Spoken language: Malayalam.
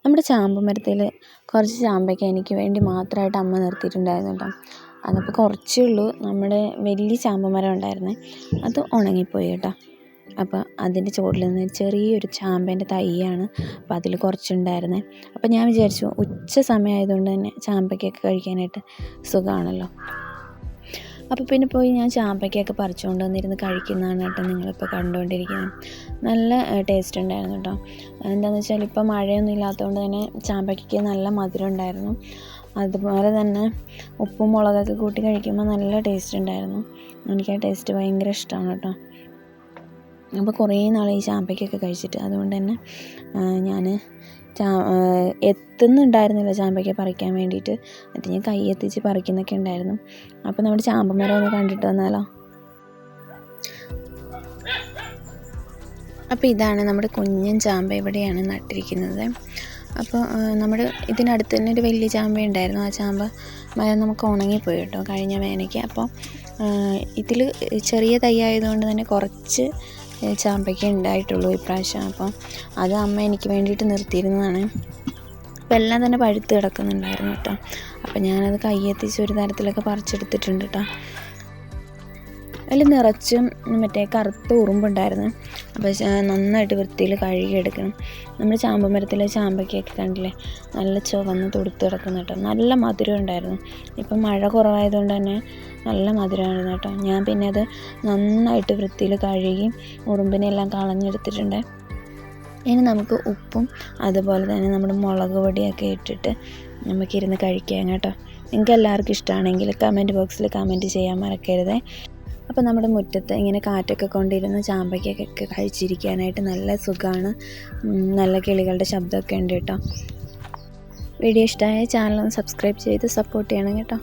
നമ്മുടെ ചാമ്പ മരത്തിൽ കുറച്ച് ചാമ്പയ്ക്ക എനിക്ക് വേണ്ടി മാത്രമായിട്ട് അമ്മ നിർത്തിയിട്ടുണ്ടായിരുന്നു കേട്ടോ. അതപ്പോൾ കുറച്ചേ ഉള്ളൂ. നമ്മുടെ വലിയ ചാമ്പ മരം ഉണ്ടായിരുന്നേ, അത് ഉണങ്ങിപ്പോയി കേട്ടോ. അപ്പോൾ അതിൻ്റെ ചുവട്ടിൽ നിന്ന് ചെറിയൊരു ചാമ്പേൻ്റെ തൈയാണ്. അപ്പോൾ അതിൽ കുറച്ചുണ്ടായിരുന്നേ. അപ്പോൾ ഞാൻ വിചാരിച്ചു ഉച്ച സമയമായതുകൊണ്ട് തന്നെ ചാമ്പയ്ക്കൊക്കെ കഴിക്കാനായിട്ട് സുഖമാണല്ലോ. അപ്പോൾ പിന്നെ പോയി ഞാൻ ചാമ്പയ്ക്കൊക്കെ പറിച്ചുകൊണ്ട് വന്നിരുന്ന് കഴിക്കുന്നതാണ് കേട്ടോ നിങ്ങളിപ്പോൾ കണ്ടുകൊണ്ടിരിക്കുന്നത്. നല്ല ടേസ്റ്റ് ഉണ്ടായിരുന്നു കേട്ടോ. എന്താണെന്ന് വെച്ചാൽ ഇപ്പോൾ മഴയൊന്നും ഇല്ലാത്തതുകൊണ്ട് തന്നെ ചാമ്പയ്ക്കയ്ക്ക് നല്ല മധുരം ഉണ്ടായിരുന്നു. അതുപോലെ തന്നെ ഉപ്പും മുളകൊക്കെ കൂട്ടി കഴിക്കുമ്പോൾ നല്ല ടേസ്റ്റ് ഉണ്ടായിരുന്നു. എനിക്ക് ആ ടേസ്റ്റ് ഭയങ്കര ഇഷ്ടമാണ് കേട്ടോ. അപ്പോൾ കുറേ നാൾ ഈ ചാമ്പയ്ക്കൊക്കെ കഴിച്ചിട്ട്, അതുകൊണ്ട് തന്നെ ഞാൻ എത്തുന്നുണ്ടായിരുന്നില്ല ചാമ്പയ്ക്ക പറിക്കാൻ വേണ്ടിയിട്ട്. എന്നിട്ട് ഞാൻ കൈ എത്തിച്ച് പറിക്കുന്നൊക്കെ ഉണ്ടായിരുന്നു. അപ്പോൾ നമ്മുടെ ചാമ്പ മരം ഒന്ന് കണ്ടിട്ട് വന്നാലോ. അപ്പോൾ ഇതാണ് നമ്മുടെ കുഞ്ഞൻ ചാമ്പ, ഇവിടെയാണ് നട്ടിരിക്കുന്നത്. അപ്പോൾ നമ്മുടെ ഇതിനടുത്ത് തന്നെ ഒരു വലിയ ചാമ്പ ഉണ്ടായിരുന്നു. ആ ചാമ്പ മരം നമുക്ക് ഉണങ്ങിപ്പോയി കേട്ടോ കഴിഞ്ഞ വേനയ്ക്ക്. അപ്പോൾ ഇതിൽ ചെറിയ തൈ ആയതുകൊണ്ട് തന്നെ കുറച്ച് ചാമ്പയ്ക്ക ഉണ്ടായിട്ടുള്ളൂ ഇപ്രാവശ്യം. അപ്പം അത് അമ്മ എനിക്ക് വേണ്ടിയിട്ട് നിർത്തിയിരുന്നതാണ്. അപ്പോൾ എല്ലാം തന്നെ പഴുത്ത് കിടക്കുന്നുണ്ടായിരുന്നു കേട്ടോ. അപ്പോൾ ഞാനത് കയ്യെത്തിച്ച് ഒരു തരത്തിലൊക്കെ പറിച്ചെടുത്തിട്ടുണ്ട് കേട്ടോ. അതിൽ നിറച്ചും മറ്റേ കറുത്ത ഉറുമ്പുണ്ടായിരുന്നു. അപ്പോൾ നന്നായിട്ട് വൃത്തിയിൽ കഴുകിയെടുക്കണം. നമ്മൾ ചാമ്പ മരത്തിലെ ചാമ്പയ്ക്കൊക്കെ കണ്ടില്ലേ, നല്ല ചുവന്ന് തുടുത്ത് കിടക്കുന്നു കേട്ടോ. നല്ല മധുരം ഉണ്ടായിരുന്നു. ഇപ്പം മഴ കുറവായതുകൊണ്ട് തന്നെ നല്ല മധുരമായിരുന്നു കേട്ടോ. ഞാൻ പിന്നെ അത് നന്നായിട്ട് വൃത്തിയിൽ കഴുകി ഉറുമ്പിനെല്ലാം കളഞ്ഞെടുത്തിട്ടുണ്ട്. ഇനി നമുക്ക് ഉപ്പും അതുപോലെ തന്നെ നമ്മുടെ മുളക് പൊടിയൊക്കെ ഇട്ടിട്ട് നമുക്കിരുന്ന് കഴിക്കാം കേട്ടോ. നിങ്ങൾക്ക് എല്ലാവർക്കും ഇഷ്ടമാണെങ്കിൽ കമൻറ്റ് ബോക്സിൽ കമൻറ്റ് ചെയ്യാൻ മറക്കരുതേ. അപ്പോൾ നമ്മുടെ മുറ്റത്ത് ഇങ്ങനെ കാറ്റൊക്കെ കൊണ്ടിരുന്ന് ചാമ്പയ്ക്കൊക്കെ കഴിച്ചിരിക്കാനായിട്ട് നല്ല സുഖമാണ്. നല്ല കിളികളുടെ ശബ്ദമൊക്കെ ഉണ്ട് കേട്ടോ. വീഡിയോ ഇഷ്ടമായ ചാനൽ ഒന്ന് സബ്സ്ക്രൈബ് ചെയ്ത് സപ്പോർട്ട് ചെയ്യണം കേട്ടോ.